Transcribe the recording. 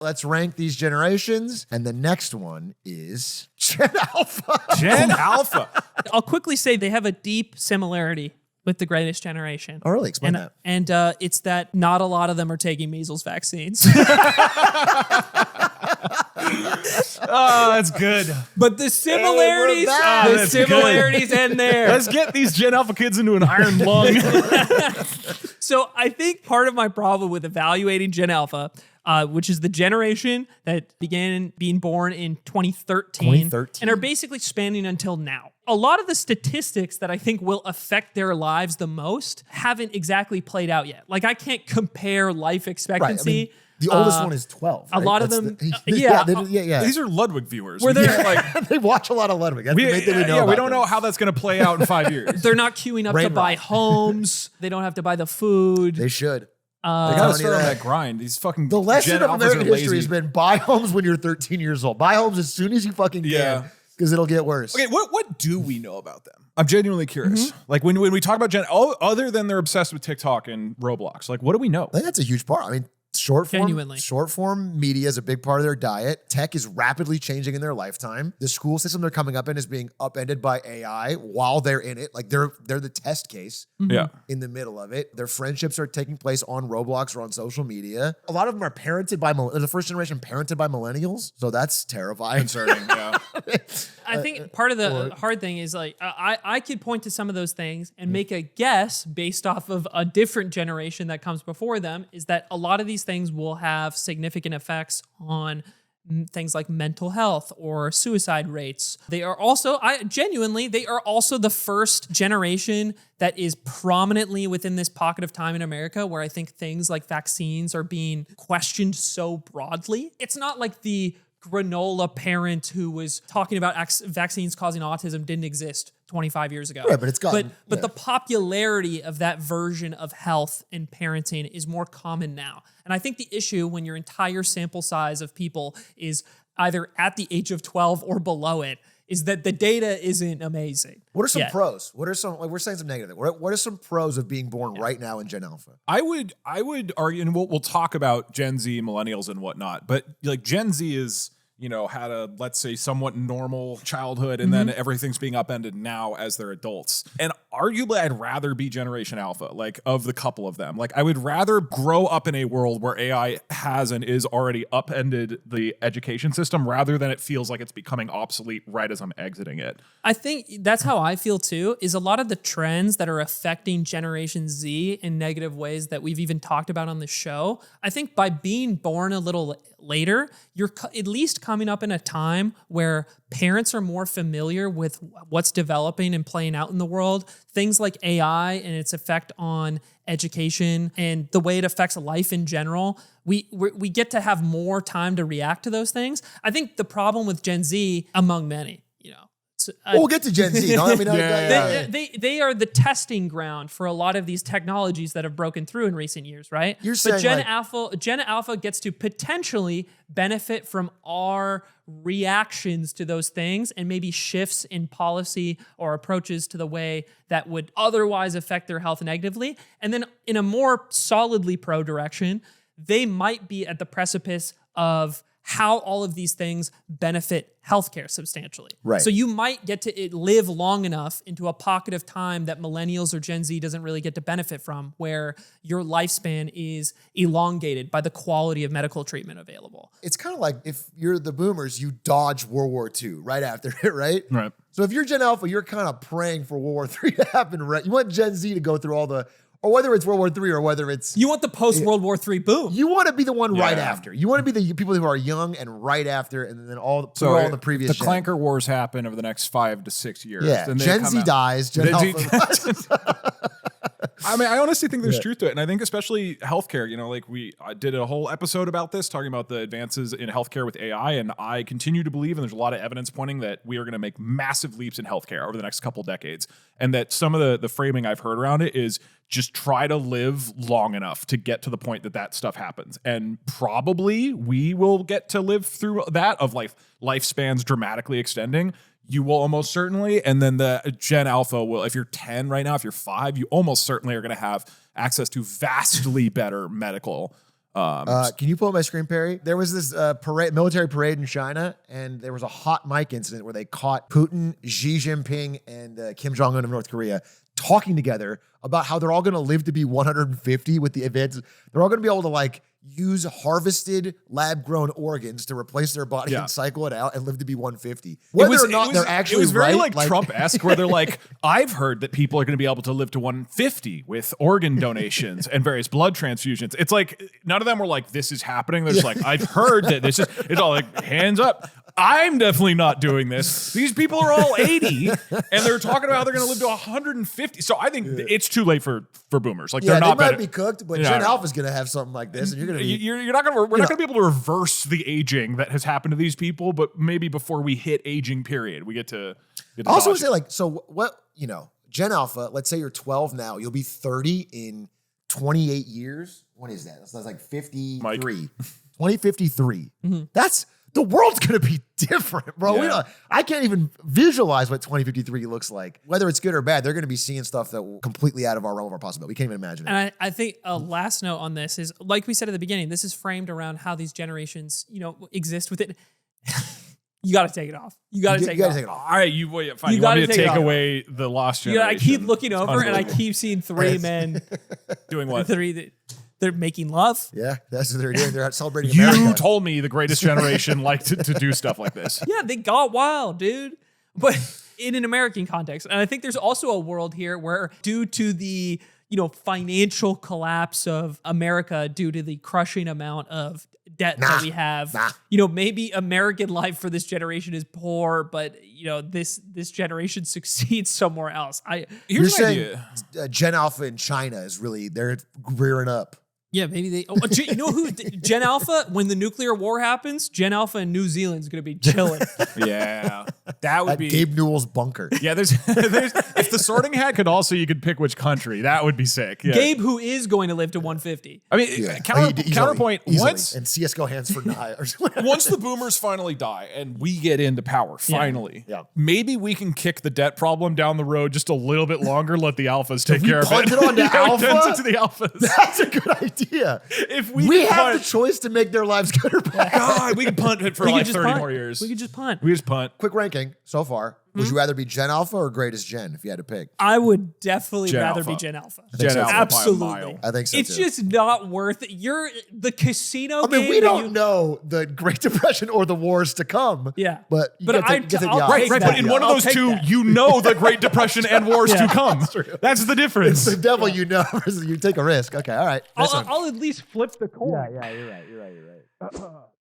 Let's rank these generations. And the next one is Gen Alpha. Gen Alpha. I'll quickly say they have a deep similarity with the Greatest Generation. Oh, really? Explain that. And it's that not a lot of them are taking measles vaccines. Oh, that's good. But the similarities, end there. Let's get these Gen Alpha kids into an iron lung. So I think part of my problem with evaluating Gen Alpha, which is the generation that began being born in 2013 and are basically spanning until now. A lot of the statistics that I think will affect their lives the most haven't exactly played out yet. Like I can't compare life expectancy. Right. I mean, the oldest one is 12. Right? A lot of them, yeah. These are Ludwig viewers. Where they're like, they watch a lot of Ludwig. That's the main thing we know. We don't know how that's going to play out in 5 years. They're not queuing up to buy homes. They don't have to buy the food. They should. They gotta start on that grind. These fucking the lesson Gen of Alphas American are history has been buy homes when you're 13 years old. Buy homes as soon as you fucking can, because it'll get worse. Okay, what do we know about them? I'm genuinely curious. Like when we talk about other than they're obsessed with TikTok and Roblox, like what do we know? I think that's a huge part. I mean, short form media is a big part of their diet. Tech is rapidly changing in their lifetime. The school system they're coming up in is being upended by AI while they're in it. Like they're the test case in the middle of it. Their friendships are taking place on Roblox or on social media. A lot of them are parented by the first generation parented by millennials. So that's terrifying. Concerning, yeah. I think part of the hard thing is like I could point to some of those things and make a guess based off of a different generation that comes before them, is that a lot of these things will have significant effects on things like mental health or suicide rates. They are also, they are also the first generation that is prominently within this pocket of time in America where I think things like vaccines are being questioned so broadly. It's not like the granola parent who was talking about vaccines causing autism didn't exist 25 years ago. Right, but it's gotten... But the popularity of that version of health and parenting is more common now. And I think the issue when your entire sample size of people is either at the age of 12 or below it is that the data isn't amazing. What are some pros? What are some, like we're saying some negative. What are some pros of being born right now in Gen Alpha? I would argue, and we'll talk about Gen Z, millennials and whatnot, but like Gen Z is, had a, let's say, somewhat normal childhood, and then everything's being upended now as they're adults. And arguably, I'd rather be Generation Alpha, like of the couple of them. Like I would rather grow up in a world where AI has and is already upended the education system rather than it feels like it's becoming obsolete right as I'm exiting it. I think that's how I feel too, is a lot of the trends that are affecting Generation Z in negative ways that we've even talked about on the show. I think by being born a little later, you're at least coming up in a time where parents are more familiar with what's developing and playing out in the world. Things like AI and its effect on education and the way it affects life in general. We get to have more time to react to those things. I think the problem with Gen Z, among many, we'll get to Gen Z. They are the testing ground for a lot of these technologies that have broken through in recent years, right? But Gen Alpha gets to potentially benefit from our reactions to those things and maybe shifts in policy or approaches to the way that would otherwise affect their health negatively. And then in a more solidly pro direction, they might be at the precipice of how all of these things benefit healthcare substantially. Right. So you might get to live long enough into a pocket of time that millennials or Gen Z doesn't really get to benefit from, where your lifespan is elongated by the quality of medical treatment available. It's kind of like if you're the boomers, you dodge World War II right after it, right? Right. So if you're Gen Alpha, you're kind of praying for World War III to happen, right? You want Gen Z to go through all the, or whether it's World War III or whether it's... You want the post-World War III boom. You want to be the one right after. You want to be the people who are young and right after, and then all the previous... The Clanker Wars happen over the next 5 to 6 years. Yeah, then Gen Z dies. Gen Alpha... I mean, I honestly think there's truth to it. And I think especially healthcare, I did a whole episode about this, talking about the advances in healthcare with AI. And I continue to believe, and there's a lot of evidence pointing that we are going to make massive leaps in healthcare over the next couple decades. And that some of the framing I've heard around it is just try to live long enough to get to the point that stuff happens. And probably we will get to live through that of lifespans dramatically extending. You will almost certainly. And then the Gen Alpha will, if you're 10 right now, if you're 5, you almost certainly are going to have access to vastly better medical Can you pull up my screen, Perry? There was this military parade in China, and there was a hot mic incident where they caught Putin, Xi Jinping, and Kim Jong-un of North Korea talking together about how they're all going to live to be 150 with the advances. They're all going to be able to like use harvested lab-grown organs to replace their body and cycle it out and live to be 150. Whether or not they're actually it was very right, like Trump-esque, where they're like, I've heard that people are going to be able to live to 150 with organ donations and various blood transfusions. It's like none of them were like, this is happening. They're just like, I've heard that this is. It's all like hands up. I'm definitely not doing this. These people are all 80, and they're talking about how they're going to live to 150. So I think it's too late for boomers. Like they're not. They might be cooked, but Gen Alpha is going to have something like this, and you're going to be. You're not going to. We're not going to be able to reverse the aging that has happened to these people, but maybe before we hit aging period, we get to. I also would say like, so what Gen Alpha. Let's say you're 12 now. You'll be 30 in 28 years. What is that? That's like 53. 2053. Mm-hmm. That's. The world's going to be different, bro. Yeah. I can't even visualize what 2053 looks like. Whether it's good or bad, they're going to be seeing stuff that will completely out of our realm of our possibility. We can't even imagine it. And I think a last note on this is, like we said at the beginning, this is framed around how these generations, exist within. You got to take it off. You got to take it off. All right, fine. You want me to take away the lost generation? I keep looking over and I keep seeing three men doing what? They're making love. Yeah, that's what they're doing. They're out celebrating You America. told me the greatest generation liked to do stuff like this. Yeah, they got wild, dude. But in an American context. And I think there's also a world here where due to the, financial collapse of America, due to the crushing amount of debt that we have, maybe American life for this generation is poor, but this generation succeeds somewhere else. You're saying Gen Alpha in China is really, they're rearing up. Yeah, maybe they. You know who? Gen Alpha. When the nuclear war happens, Gen Alpha in New Zealand's going to be chilling. Yeah, that would be Gabe Newell's bunker. Yeah, there's if the Sorting Hat could also, you could pick which country. That would be sick. Yeah. Gabe, who is going to live to 150. I mean, counterpoint. Once and CS:GO hands for die. Once the boomers finally die and we get into power, finally, maybe we can kick the debt problem down the road just a little bit longer. Let the alphas take care of it. Punt it onto Alpha. To the alphas. That's a good idea. If we have the choice to make their lives good or bad. God, we can punt it for like 30 more years. We could just punt. We just punt. Quick ranking so far. Would you rather be Gen Alpha or Greatest Gen if you had to pick? I would definitely rather be Gen Alpha. Gen Alpha, absolutely. I think so. It's just not worth it. You're the casino. I mean, we don't know the Great Depression or the wars to come. Yeah, but right. But in one of those two, the Great Depression and wars to come. That's the difference. It's the devil, versus you take a risk. Okay, all right. I'll at least flip the coin. Yeah, you're right.